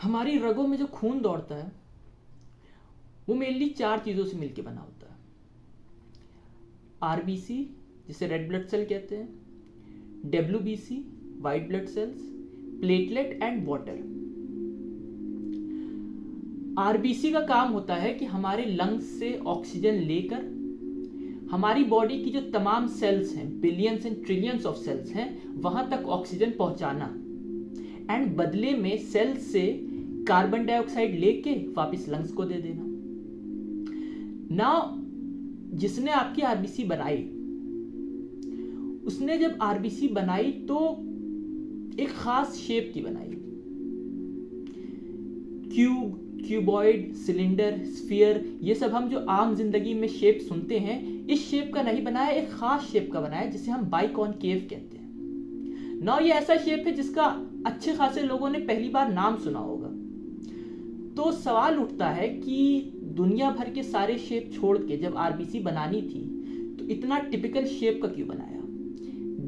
हमारी रगों में जो खून दौड़ता है वो मेनली 4 चीज़ों से मिलकर बना होता है। आरबीसी जिसे रेड ब्लड सेल कहते हैं, WBC white blood cells, platelet and water. RBC का काम होता है कि हमारे लंग्स से ऑक्सीजन लेकर हमारी बॉडी की जो तमाम सेल्स हैं, billions and trillions of cells हैं, वहां तक ऑक्सीजन पहुंचाना एंड बदले में सेल्स से कार्बन डाइऑक्साइड लेके वापस लंग्स को दे देना। नाउ जिसने आपकी आरबीसी बनाई, उसने जब आरबीसी बनाई तो एक खास शेप की बनाई। क्यूब, क्यूबॉइड, सिलेंडर, स्फीयर, ये सब हम जो आम जिंदगी में शेप सुनते हैं, इस शेप का नहीं बनाया, एक खास शेप का बनाया जिसे हम बाइकॉनकेव कहते हैं। ना ये ऐसा शेप है जिसका अच्छे खासे लोगों ने पहली बार नाम सुना होगा। तो सवाल उठता है कि दुनिया भर के सारे शेप छोड़ के जब आरबीसी बनानी थी तो इतना टिपिकल शेप का क्यों बनाया?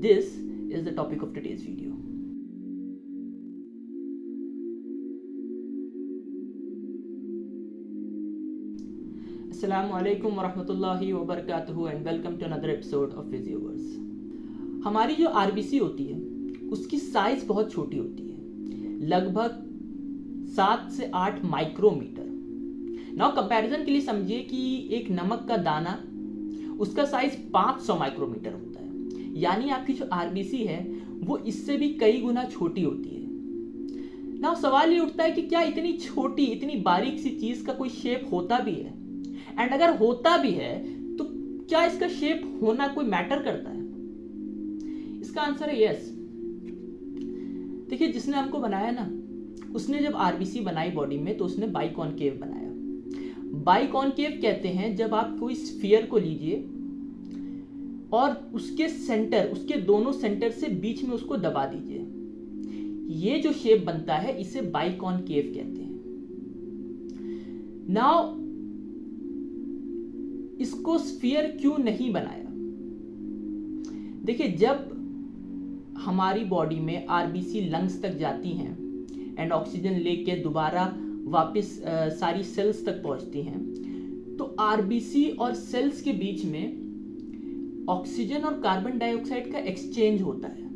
This is the topic of today's video. अस्सलामु अलैकुम वरहमतुल्लाहि वबरकातुहू and welcome to another episode of Physioverse. हमारी जो आरबीसी होती है उसकी साइज बहुत छोटी होती है, लगभग 7 से 8 माइक्रोमीटर। नाउ कंपैरिजन के लिए समझिए कि एक नमक का दाना, उसका साइज 500 माइक्रोमीटर होता है, यानी आपकी जो आरबीसी है वो इससे भी कई गुना छोटी होती है। नाउ सवाल ये उठता है कि क्या इतनी छोटी, इतनी बारीक सी चीज का कोई शेप होता भी है? एंड अगर होता भी है तो क्या इसका शेप होना कोई मैटर करता है? इसका आंसर है यस। देखिए, जिसने हमको बनाया ना, उसने जब आरबीसी बनाई बॉडी में तो उसने बाइकॉनकेव बनाया। बाइकॉनकेव कहते हैं जब आप कोई स्फीयर को लीजिए और उसके सेंटर, उसके दोनों सेंटर से बीच में उसको दबा दीजिए, ये जो शेप बनता है इसे बाइकॉनकेव कहते हैं। नाउ इसको स्फीयर क्यों नहीं बनाया? देखिए, जब हमारी बॉडी में आरबीसी लंग्स तक जाती हैं एंड ऑक्सीजन लेके दोबारा वापस सारी सेल्स तक पहुंचती हैं, तो आरबीसी और सेल्स के बीच में ऑक्सीजन और कार्बन डाइऑक्साइड का एक्सचेंज होता है।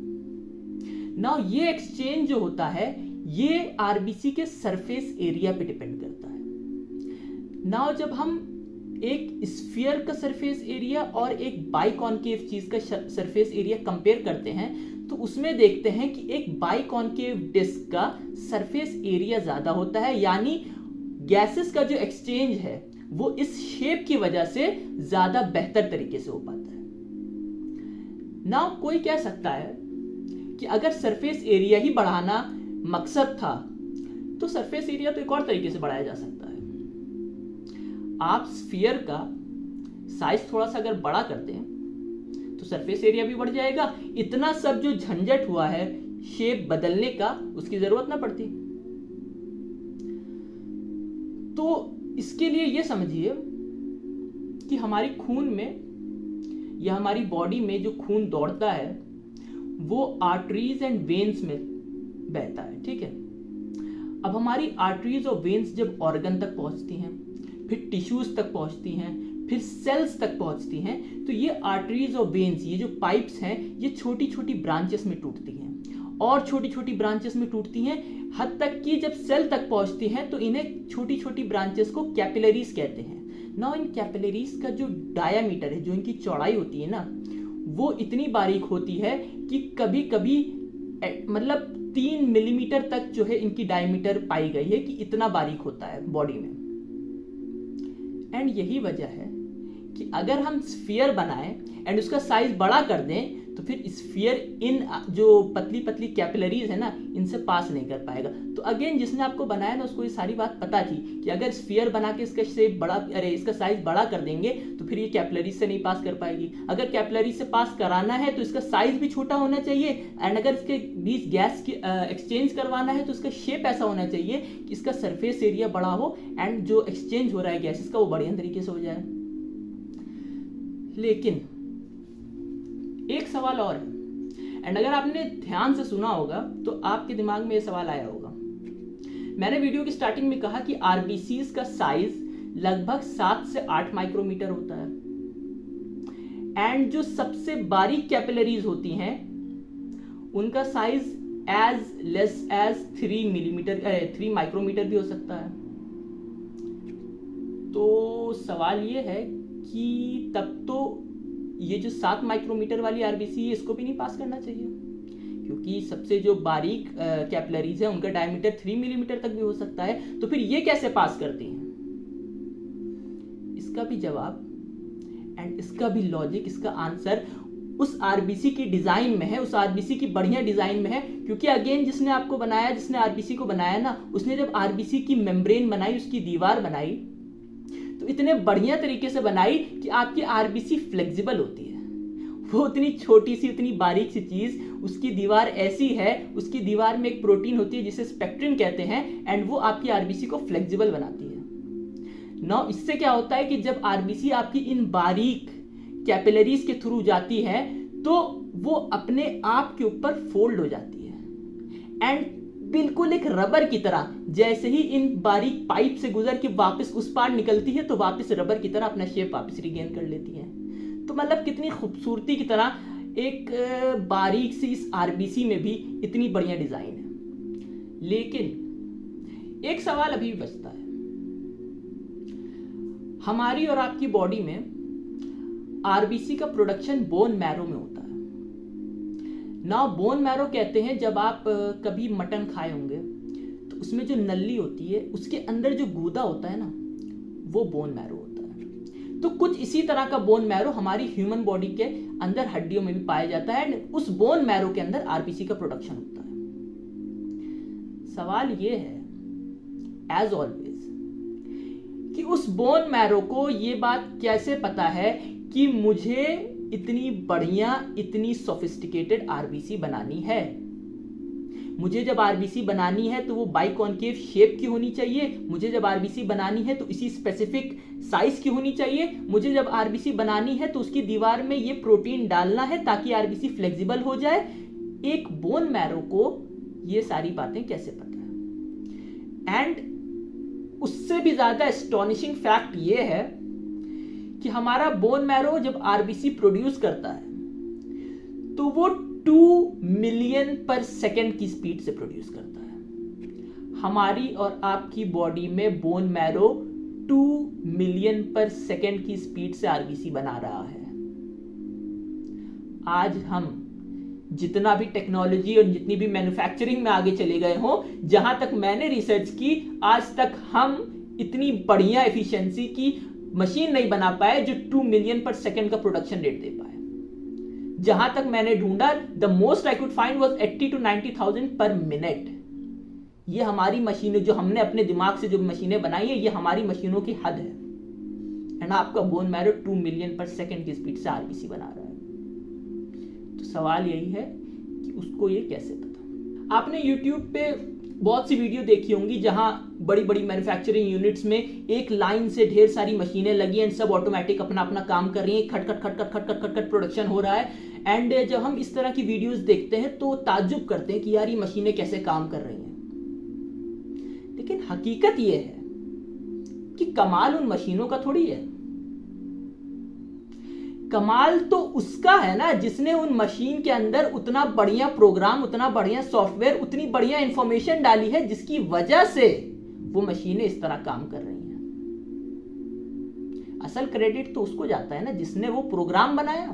नाउ ये एक्सचेंज जो होता है ये आरबीसी के सरफेस एरिया पे डिपेंड करता है। नाउ जब हम एक स्फीयर का सरफेस एरिया और एक बाइकॉनकेव चीज का सरफेस एरिया कंपेयर करते हैं तो उसमें देखते हैं कि एक बाइकॉनकेव डिस्क का सरफेस एरिया ज्यादा होता है, यानी गैसेस का जो एक्सचेंज है वो इस शेप की वजह से ज्यादा बेहतर तरीके से हो पाता है। नाउ कोई कह सकता है कि अगर सरफेस एरिया ही बढ़ाना मकसद था तो सरफेस एरिया तो एक और तरीके से बढ़ाया जा सकता है। आप स्फीयर का साइज थोड़ा सा अगर बड़ा करते हैं तो सरफेस एरिया भी बढ़ जाएगा, इतना सब जो झंझट हुआ है शेप बदलने का उसकी जरूरत ना पड़ती। तो इसके लिए ये समझिए कि हमारी खून में या हमारी बॉडी में जो खून दौड़ता है वो आर्टरीज एंड वेन्स में बहता है, ठीक है। अब हमारी आर्टरीज और वेन्स जब ऑर्गन तक पहुंचती हैं, फिर टिश्यूज तक पहुंचती हैं, फिर सेल्स तक पहुंचती हैं, तो ये आर्टरीज और वेन्स, ये जो पाइप्स हैं, ये छोटी छोटी ब्रांचेस में टूटती हैं और छोटी छोटी ब्रांचेस में टूटती हैं, हद तक कि जब सेल तक पहुंचती हैं तो इन्हें छोटी छोटी ब्रांचेस को कैपिलरीज कहते हैं। नाउ इन कैपिलरीज का जो डायामीटर है, जो इनकी चौड़ाई होती है ना, वो इतनी बारीक होती है कि कभी कभी मतलब 3 मिलीमीटर तक जो है इनकी डायमीटर पाई गई है कि इतना बारीक होता है बॉडी में। एंड यही वजह है कि अगर हम स्फीयर बनाएं एंड उसका साइज बड़ा कर दें तो फिर स्फीयर इन जो पतली पतली कैपिलरीज है ना, इनसे पास नहीं कर पाएगा। तो अगेन जिसने आपको बनाया ना उसको ये सारी बात पता थी कि अगर स्फीयर बना के इसका शेप बड़ा, इसका साइज बड़ा कर देंगे तो फिर ये कैपिलरीज से नहीं पास कर पाएगी। अगर कैपिलरीज से पास कराना है तो इसका साइज भी छोटा होना चाहिए, एंड अगर इसके बीच गैस की एक्सचेंज करवाना है तो इसका शेप ऐसा होना चाहिए कि इसका सरफेस एरिया बड़ा हो एंड जो एक्सचेंज हो रहा है गैसेस का वो बढ़िया तरीके से हो जाए। लेकिन एक सवाल और है, एंड अगर आपने ध्यान से सुना होगा तो आपके दिमाग में ये सवाल आया होगा, मैंने वीडियो की स्टार्टिंग में कहा कि आरबीसीज का साइज लगभग 7 से 8 माइक्रोमीटर होता है, एंड जो सबसे बारीक कैपिलरीज होती हैं उनका size as less as 3 micrometer भी हो सकता है। तो सवाल ये है कि तब तो ये जो 7 माइक्रोमीटर वाली आरबीसी है इसको भी नहीं पास करना चाहिए, क्योंकि सबसे जो बारीक कैपिलरीज है उनका डायमीटर 3 मिलीमीटर तक भी हो सकता है। तो फिर ये कैसे पास करती हैं? इसका भी जवाब एंड इसका भी लॉजिक, इसका आंसर उस आरबीसी की डिजाइन में है, उस आरबीसी की बढ़िया डिजाइन में है। क्योंकि अगेन जिसने आपको बनाया, जिसने आरबीसी को बनाया ना, उसने जब आरबीसी की मेम्ब्रेन बनाई, उसकी दीवार बनाई, तो इतने बढ़िया तरीके से बनाई कि आपकी आरबीसी फ्लेक्सिबल होती है। वो उतनी छोटी सी, उतनी बारीक सी चीज, उसकी दीवार ऐसी है, उसकी दीवार में एक प्रोटीन होती है जिसे स्पेक्ट्रिन कहते हैं, एंड वो आपकी आरबीसी को फ्लेक्सिबल बनाती है। नाउ इससे क्या होता है कि जब आरबीसी आपकी इन बारीक कैपिलरीज के थ्रू जाती है तो वो अपने आप के ऊपर फोल्ड हो जाती है, एंड बिल्कुल एक रबर की तरह, जैसे ही इन बारीक पाइप से गुजर के वापस उस पार निकलती है तो वापस रबर की तरह अपना शेप वापस रिगेन कर लेती है। तो मतलब कितनी खूबसूरती की तरह एक बारीक सी इस आरबीसी में भी इतनी बढ़िया डिजाइन है। लेकिन एक सवाल अभी भी बचता है, हमारी और आपकी बॉडी में आरबीसी का प्रोडक्शन बोन मैरो में होता है ना। बोन मैरो कहते हैं, जब आप कभी मटन खाए होंगे तो उसमें जो नली होती है उसके अंदर जो गूदा होता है ना, वो बोन मैरो होता है। तो कुछ इसी तरह का बोन मैरो हमारी ह्यूमन बॉडी के अंदर हड्डियों में भी पाया जाता है, एंड उस बोन मैरो के अंदर आरबीसी का प्रोडक्शन होता है। सवाल ये है एज ऑलवेज कि उस बोन मैरो को ये बात कैसे पता है कि मुझे इतनी बढ़िया, इतनी सोफिस्टिकेटेड आरबीसी बनानी है। मुझे जब आरबीसी बनानी है तो वो बाइकॉन्केव शेप की होनी चाहिए, मुझे जब आरबीसी बनानी है तो इसी स्पेसिफिक साइज की होनी चाहिए, मुझे जब आरबीसी बनानी है तो उसकी दीवार में ये प्रोटीन डालना है ताकि आरबीसी फ्लेक्सिबल हो जाए। एक बोन मैरो को ये सारी बातें कैसे पता है? एंड उससे भी ज्यादा एस्टोनिशिंग फैक्ट ये है कि हमारा बोन मैरो जब आरबीसी प्रोड्यूस करता है तो वो 2 मिलियन पर सेकेंड की स्पीड से प्रोड्यूस करता है। हमारी और आपकी बॉडी में बोन मैरो 2 मिलियन पर सेकेंड की स्पीड से आरबीसी बना रहा है। आज हम जितना भी टेक्नोलॉजी और जितनी भी मैन्युफैक्चरिंग में आगे चले गए हो, जहां तक मैंने रिसर्च की, आज तक हम इतनी बढ़िया एफिशिएंसी की मशीन नहीं बना पाए जो 2 मिलियन पर सेकेंड का प्रोडक्शन रेट दे पाए। जहां तक मैंने ढूंढा, the most I could find was 80 to 90,000 पर मिनट। ये हमारी मशीनें, जो हमने अपने दिमाग से जो मशीनें बनाई है, ये हमारी मशीनों की हद है। एंड आपका बोन मैरो 2 मिलियन पर सेकेंड की स्पीड से आरबीसी बना रहा है। तो सवाल यही है कि उसको ये कैसे पता? आपने यूट्यूब पे बहुत सी वीडियो देखी होंगी जहां बड़ी बड़ी मैन्युफैक्चरिंग यूनिट्स में एक लाइन से ढेर सारी मशीनें लगी एंड सब ऑटोमेटिक अपना अपना काम कर रही हैं, खट खट खट खट खट खट खट खट प्रोडक्शन हो रहा है। एंड जब हम इस तरह की वीडियोस देखते हैं तो ताज्जुब करते हैं कि यार ये मशीनें कैसे काम कर रही हैं। लेकिन हकीकत ये है कि कमाल उन मशीनों का थोड़ी है, कमाल तो उसका है ना जिसने उन मशीन के अंदर उतना बढ़िया प्रोग्राम, उतना बढ़िया सॉफ्टवेयर, उतनी बढ़िया इंफॉर्मेशन डाली है जिसकी वजह से वो मशीनें इस तरह काम कर रही हैं। असल क्रेडिट तो उसको जाता है ना जिसने वो प्रोग्राम बनाया।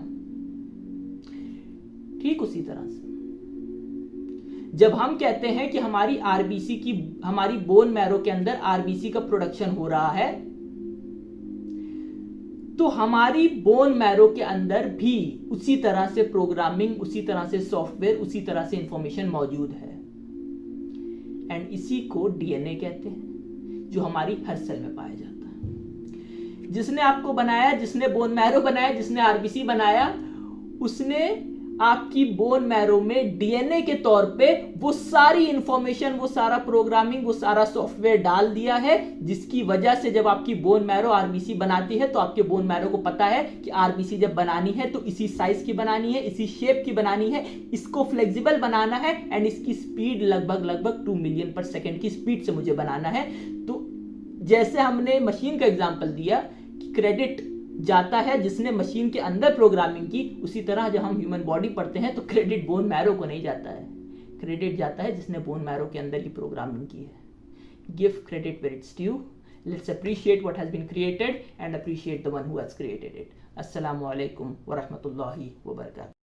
ठीक उसी तरह से जब हम कहते हैं कि हमारी आरबीसी की, हमारी बोन मैरो के अंदर आरबीसी का प्रोडक्शन हो रहा है, तो हमारी बोन मैरो के अंदर भी उसी तरह से प्रोग्रामिंग, उसी तरह से सॉफ्टवेयर, उसी तरह से इंफॉर्मेशन मौजूद है। एंड इसी को डीएनए कहते हैं, जो हमारी हर सेल में पाया जाता है। जिसने आपको बनाया, जिसने बोन मैरो बनाया, जिसने आरबीसी बनाया, उसने आपकी बोन मैरो में डीएनए के तौर पे वो सारी इंफॉर्मेशन, वो सारा प्रोग्रामिंग, वो सारा सॉफ्टवेयर डाल दिया है, जिसकी वजह से जब आपकी बोन मैरो आरबीसी बनाती है तो आपके बोन मैरो को पता है कि आरबीसी जब बनानी है तो इसी साइज की बनानी है, इसी शेप की बनानी है, इसको फ्लेक्सिबल बनाना है एंड इसकी स्पीड लगभग 2 मिलियन पर सेकेंड की स्पीड से मुझे बनाना है। तो जैसे हमने मशीन का एग्जांपल दिया कि क्रेडिट जाता है जिसने मशीन के अंदर प्रोग्रामिंग की, उसी तरह जब हम ह्यूमन बॉडी पढ़ते हैं तो क्रेडिट बोन मैरो को नहीं जाता है, क्रेडिट जाता है जिसने बोन मैरो के अंदर की प्रोग्रामिंग की है। Give credit where it's due, let's appreciate what has been created and appreciate the one who has created it. अस्सलामु अलैकुम व रहमतुल्लाहि व बरकातहू।